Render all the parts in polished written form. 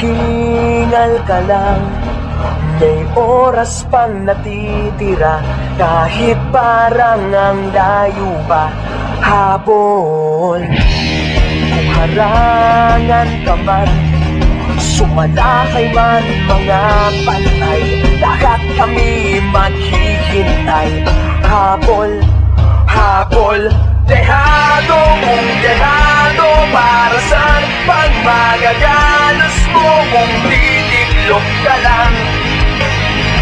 Maghingal ka lang, may oras pang natitira, kahit parang ang layo pa habol. Kung harangan ka man, sumalakay man mga pantay, lahat kami maghihintay. Habol, habol, dehado kung dehado, para saan pang magagalos mo kung titiklop ka lang,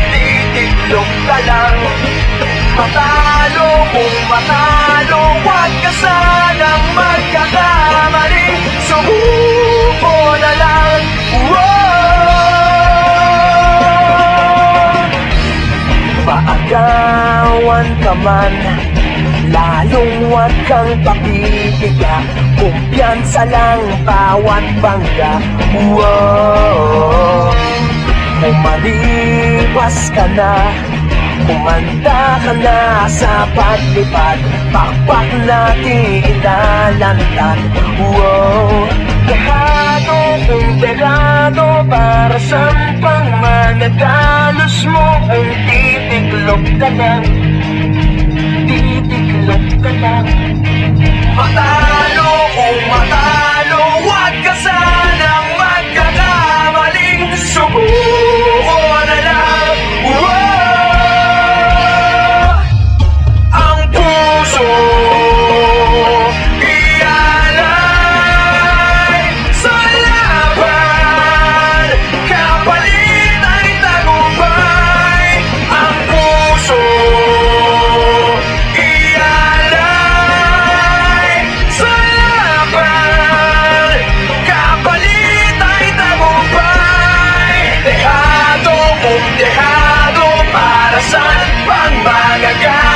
titiklop ka lang. Matalo kung matalo, huwag ka sanang magkakamali, subuko na lang. Paagawan ka man, lalong huwag kang papipiga, kumpiyansa lang bawat bangga. Umaliwas ka na, kumanda ka na sa paglipad, pakpak natin ilalantad. Dehado kung dehado, para saan pang magagalos mo kung titiklop ka lang, titiklop ka lang. Matalo kung matalo, huwag ka sanang magkakamaling, subuko na lang. Ang puso ialay sa laban, kapalit ay tagumpay. Ang puso ialay sa laban, kapalit ay tagumpay. Dehado kung dehado, para saan pang magagalos